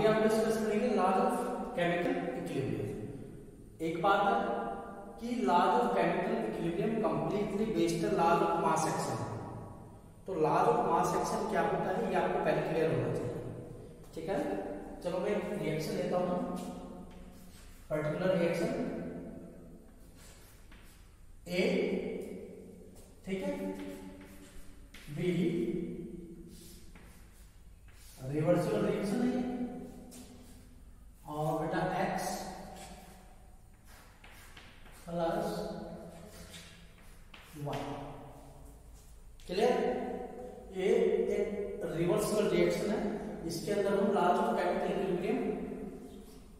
अभी हम डिस्कस करेंगे लॉज ऑफ केमिकल इक्विलिब्रियम। एक बात है कि laws of chemical equilibrium completely based है लॉज ऑफ मास एक्शन। तो लॉज ऑफ मास एक्शन क्या होता है ये आपको पहले क्लियर होना चाहिए, ठीक है। चलो मैं एक रिएक्शन लेता हूं, पर्टिकुलर रिएक्शन ए, ठीक है, बी, रिवर्सिबल रिएक्शन है और बेटा एक्स प्लस वाई, क्लियर। ये एक रिवर्सिबल रिएक्शन है, इसके अंदर हम लॉज ऑफ केमिकल इक्विलिब्रियम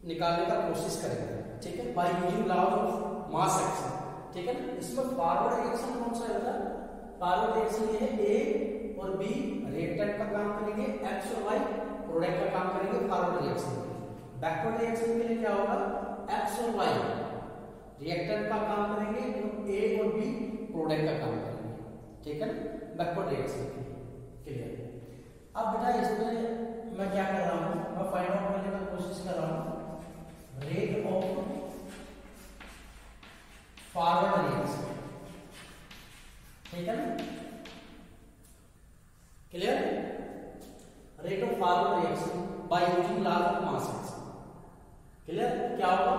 निकालने का कोशिश करेंगे, ठीक है, by using laws of mass action, ठीक है। इसमें फॉरवर्ड रिएक्शन कौन सा होगा? फॉरवर्ड रिएक्शन ये है ए और बी रिएक्टेंट का काम करेंगे, एक्स और वाई प्रोडक्ट का काम करेंगे फॉरवर्ड रिएक्शन के लिए। बैकवर्ड रिएक्शन के लिए क्या होगा? एक्स और वाई रिएक्टेंट का काम करेंगे, ए और बी प्रोडक्ट का काम करेंगे, ठीक है ना, बैकवर्ड रिएक्शन के लिए, क्लियर। अब बेटा इसमें मैं क्या कर रहा हूं, मैं फाइंड आउट करने का कोशिश कर रहा हूं रेट ऑफ फॉरवर्ड रिएक्शन, ठीक है ना, clear. Rate of forward reaction by using laws of mass action, clear. क्या होगा?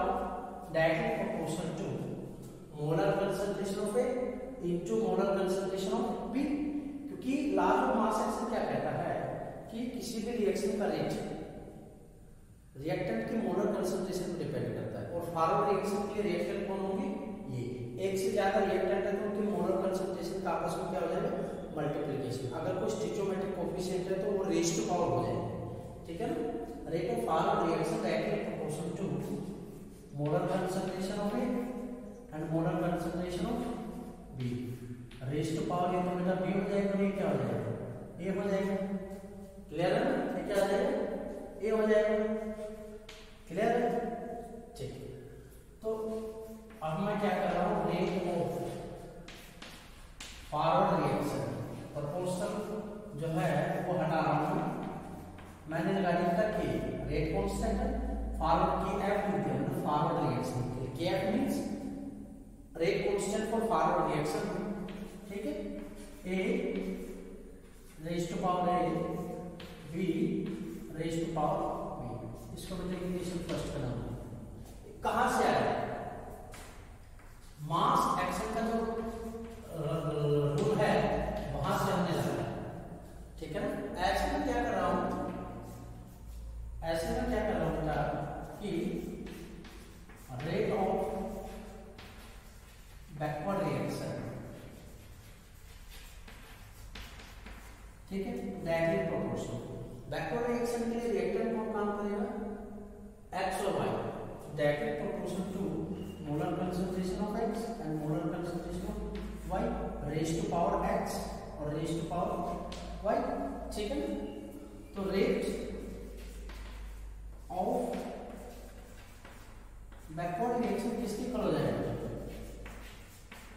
Directly proportional to molar concentration of A into molar concentration of B, क्योंकि लॉज ऑफ मास एक्शन क्या कहता है कि किसी भी रिएक्शन का रेट रिएक्टेंट की मोलर कंसंट्रेशन पर डिपेंड करता है, और फॉरवर्ड रिएक्शन के लिए रिएक्टेंट कौन होंगे? ये एक से ज्यादा रिएक्टेंट है तो उनकी मोलर कंसंट्रेशन का आपस में क्या हो जाएगा? मल्टीप्लिकेशन। अगर कोई स्टिचोमेट्रिक कोएफिशिएंट है तो वो रेज़ टू पावर हो जाएगा, ठीक है ना। Rate of forward reaction directly proportional to molar concentration of A and molar concentration of B. Raise to power ये तो बेटा बी हो जाएगा, ये क्या हो जाएगा? ए हो जाएगा, क्लियर है ना। ये क्या हो जाएगा? ए हो जाएगा, क्लियर है, ठीक है। तो अब मैं क्या कर रहा हूं, rate of forward reaction proportional जो है वो हटा रहा हूं, मैंने लगा दिया था कि रेट कांस्टेंट है, फॉरवर्ड की एफ लिख दिया फॉरवर्ड रिएक्शन के लिए, K F means rate constant for forward reaction, ठीक है। A raise to power A, B raise to power B. इसको मैं इक्वेशन फर्स्ट बनाऊंगा। कहां से आया? मास एक्शन का जो रूल है वहां से हमने लगाया, ठीक है ना। ऐसे में क्या कर रहा हूं, ऐसे में क्या कर रहा हूं बेटा कि रेट ऑफ बैकवर्ड रिएक्शन, ठीक है, डायरेक्टली प्रोपोर्शनल। बैकवर्ड रिएक्शन के लिए रिएक्टेंट कौन काम करेगा? एक्स और y, directly proportional to molar concentration of x and molar concentration of y, raise to power x और रेज़ टू पावर वाई, ठीक है ना। तो रेट ऑफ बैकवर्ड रिएक्शन किसकी इक्वल हो जाएगा?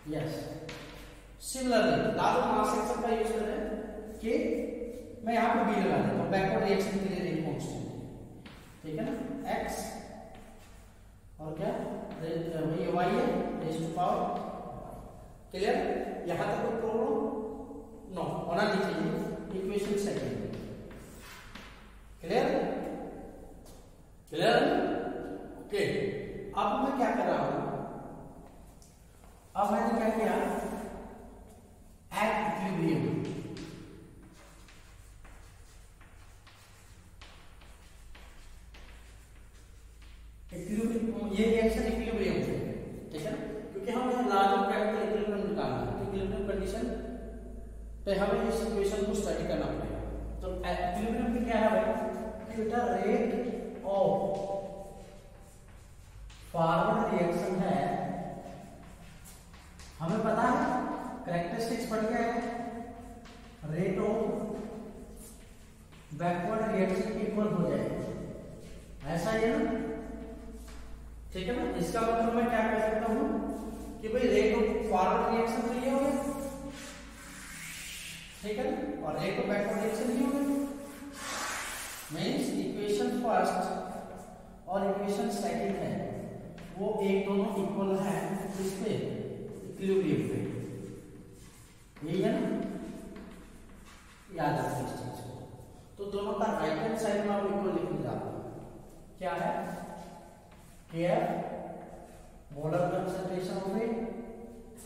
Yes, similarly laws of mass action का use करें कि मैं यहां पे बी लगा देता हूं, बैकवर्ड रिएक्शन के लिए रेट कांस्टेंट, ठीक है ना, एक्स और क्या ये वाई है रेज़ टू पावर, क्लियर। यहां तक कोई प्रॉब्लम नो होना नहीं चाहिए। Equation second, clear, clear, okay. अब मैं क्या कर रहा हूं, अब मैंने क्या किया, एट इक्विलिब्रियम ये रिएक्शन इक्विलिब्रियम से, ठीक है ना, क्योंकि हम यहां लॉज ऑफ केमिकल इक्विलिब्रियम निकालना है, इक्विलिब्रियम कंडीशन पे हमें इस इक्वेशन को स्टडी करना पड़ेगा। तो इक्विलिब्रियम में क्या है भाई कि बेटा रेट ऑफ फॉरवर्ड रिएक्शन है, हमें पता है कैरेक्टरिस्टिक्स पढ़ गया है, rate of backward reaction equal हो जाएगा, ऐसा ही है ना, ठीक है ना। इसका मतलब मैं क्या कह सकता हूं कि भाई रेट ऑफ फॉरवर्ड रिएक्शन तो ये हो गया, ठीक है ना, और रेट ऑफ बैकवर्ड रिएक्शन ये हो गया। मींस इक्वेशन फर्स्ट इक्विलिब्रियम पे, यही है ना, याद रखिए इस चीज को। तो दोनों का राइट हैंड साइड में आप इक्वल लिखने जाते हैं, क्या है, Kf molar concentration of A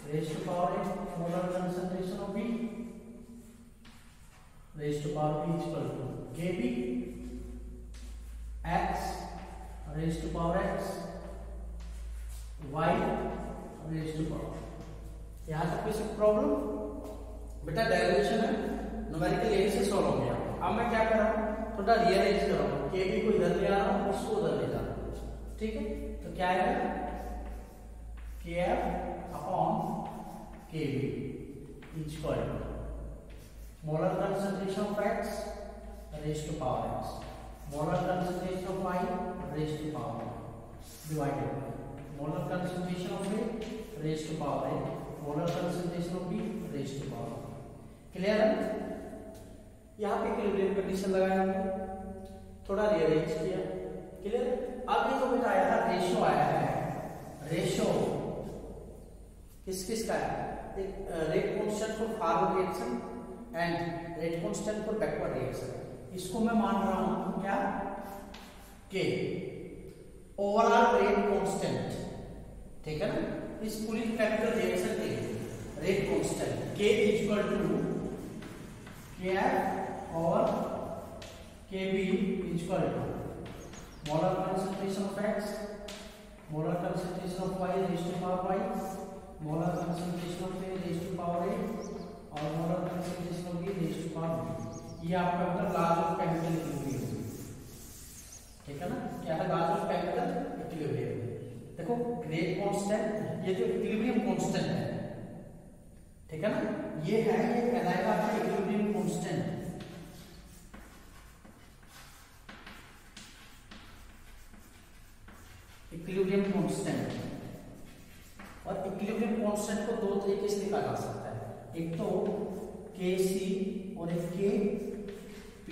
raise to power A molar concentration of B raise to power B equal to Kb x raise to power x y raise to power. यहां तक कोई प्रॉब्लम? बेटा derivation है, numerical यही से solve हो गया। अब मैं क्या कर रहा हूं, थोड़ा रियलाइज कर रहा हूं, Kb को इधर ले आ रहा हूं, इसको उधर ले जा रहा हूं, ठीक है। तो क्या आएगा, Kf upon Kb equal to molar concentration of x raise to power x molar concentration of y raise to power divided by molar concentration of A raise to power A molar concentration of B raise to power. Clear है? यहाँ पे equilibrium condition लगाया हमने, थोड़ा rearrange किया, clear. अब ये जो बेटा आया था रेशियो आया है, रेशियो किस किस का है, rate constant for forward reaction and rate constant for backward reaction. इसको मैं मान रहा हूं क्या, के ओवरऑल रेट कांस्टेंट, ठीक है ना। इस पूरी केमिकल रिएक्शन के रेट कांस्टेंट के इक्वल टू Kf और Kb equal to molar concentration of x molar concentration of y raise to power y molar concentration of A raise to power A और molar concentration of B raise to power B। ये आपका मतलब laws of chemical equilibrium, ठीक है ना। क्या है laws of chemical equilibrium? देखो रेट कांस्टेंट, ये जो इक्विलिब्रियम कांस्टेंट है, ठीक है ना, ये है, ये कहलाएगा आपका इक्विलिब्रियम कांस्टेंट। इक्विलिब्रियम कांस्टेंट, और इक्विलिब्रियम कांस्टेंट को दो तरीके से लिखा जा सकता है, एक तो Kc और एक Kp।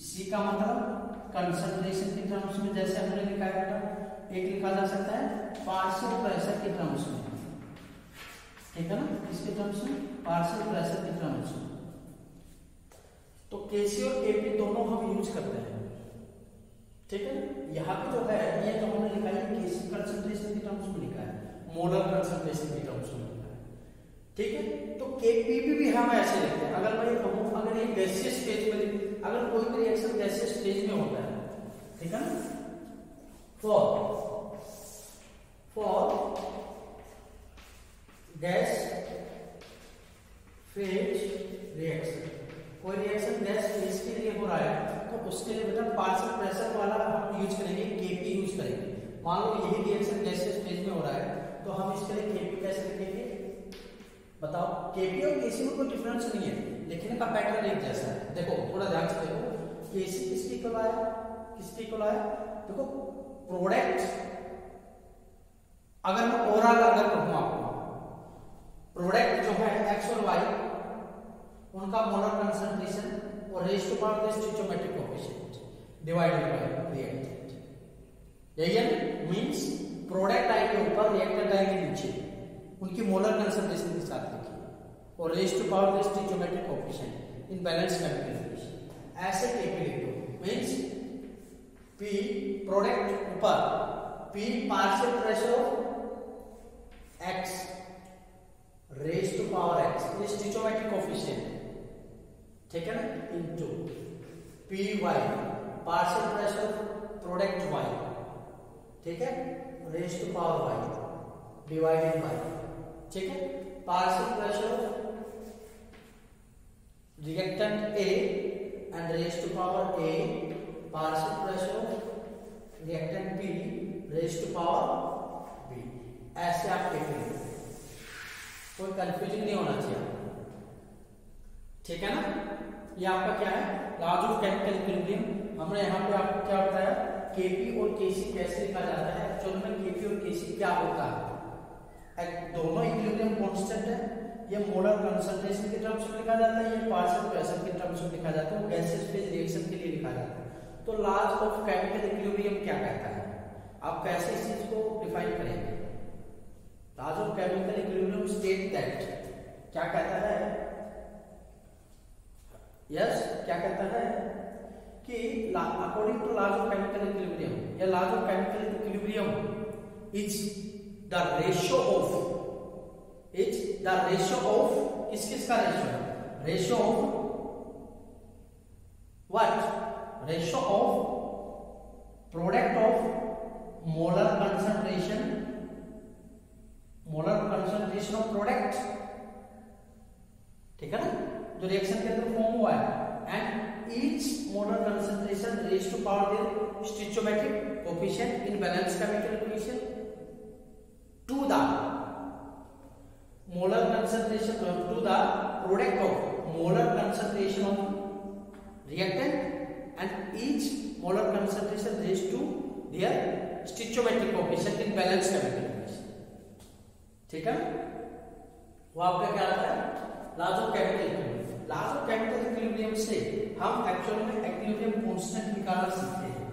C का मतलब कंसंट्रेशन के टर्म्स में, जैसे हमने लिखा है बेटा, एक लिखा जा सकता है पार्शियल प्रेशर के टर्म्स में, ठीक है ना, इसके टर्म्स में पार्शियल प्रेशर के टर्म्स में। तो Kc और Kp दोनों हम यूज करते हैं, ठीक है। यहाँ पे जो है ये जो हमने लिखा है Kc कंसंट्रेशन के टर्म्स में लिखा है, मोलर कंसंट्रेशन के टर्म्स में लिखा है, ठीक है। तो Kp भी हम ऐसे लिखते हैं। अगर मैं ये कहूँ, अगर ये गैसियस स्टेज में, अगर कोई भी रिएक्शन गैसियस स्टेज में होता है, ठीक है ना, फॉर गैस फेज रिएक्शन, कोई रिएक्शन गैस फेज के लिए हो रहा है, तो उसके लिए बेटा पार्शियल प्रेशर वाला हम यूज करेंगे, Kp यूज करेंगे। मान लो यही रिएक्शन गैसियस फेज में हो रहा है, तो हम इसके लिए Kp कैसे लिखेंगे, बताओ। Kp और Kc में कोई डिफरेंस नहीं है, लिखने का पैटर्न एक जैसा है। देखो थोड़ा ध्यान से देखो, Kc किसकी इक्वल आया, किसकी इक्वल आया, देखो प्रोडक्ट, अगर मैं ओवरऑल अगर कहूं आपको, प्रोडक्ट जो है x और y, उनका मोलर कंसंट्रेशन और raise to power stoichiometric coefficient divided by reactant, यही है। मींस प्रोडक्ट आएंगे ऊपर, रिएक्टेंट आएंगे नीचे, उनकी मोलर कंसंट्रेशन के साथ लिखिए, और raise to power stoichiometric coefficient in balance chemical reaction, ऐसे Kp लिख दो। मींस P प्रोडक्ट ऊपर, P partial pressure of x raise to power x stoichiometric coefficient, ठीक है ना, into Py partial pressure product y, ठीक है, raise to power y divided by, ठीक है, partial pressure reactant A and raise to power A partial pressure reactant P raise to power B। ऐसे आप लिखेंगे, कोई कंफ्यूजन नहीं होना चाहिए, ठीक है ना। ये आपका क्या है, लॉज ऑफ केमिकल इक्विलिब्रियम। हमने यहाँ पे आपको क्या बताया, Kp और Kc कैसे लिखा जाता है, एक्चुअल में Kp और Kc क्या होता है, दोनों इक्विलिब्रियम कांस्टेंट है। ये मोलर कंसंट्रेशन के टर्म्स में लिखा जाता है, ये पार्शियल प्रेशर के टर्म्स में लिखा जाता है, वो गैसियस फेज रिएक्शन के लिए लिखा जाता है। तो लॉज ऑफ केमिकल इक्विलिब्रियम क्या कहता है, आप कैसे इस चीज को डिफाइन करेंगे, तो laws of chemical equilibrium state that, क्या कहता है, यस क्या कहता है कि according to laws of chemical equilibrium, या laws of chemical equilibrium is the ratio of किस किस का ratio of what, ratio of product of molar concentration of product, ठीक है ना, जो रिएक्शन के अंदर फॉर्म हुआ है, and each molar concentration raise to power their stoichiometric coefficient in balance chemical equation to the molar concentration to the product of molar concentration of reactant and each molar concentration raised to their stoichiometric coefficient in balanced chemical equation, ठीक है। वो आपका क्या आता है, laws of chemical equilibrium. Laws of chemical equilibrium से हम actual में इक्विलिब्रियम कांस्टेंट निकालना सीखते हैं,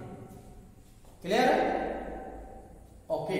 क्लियर है, ओके।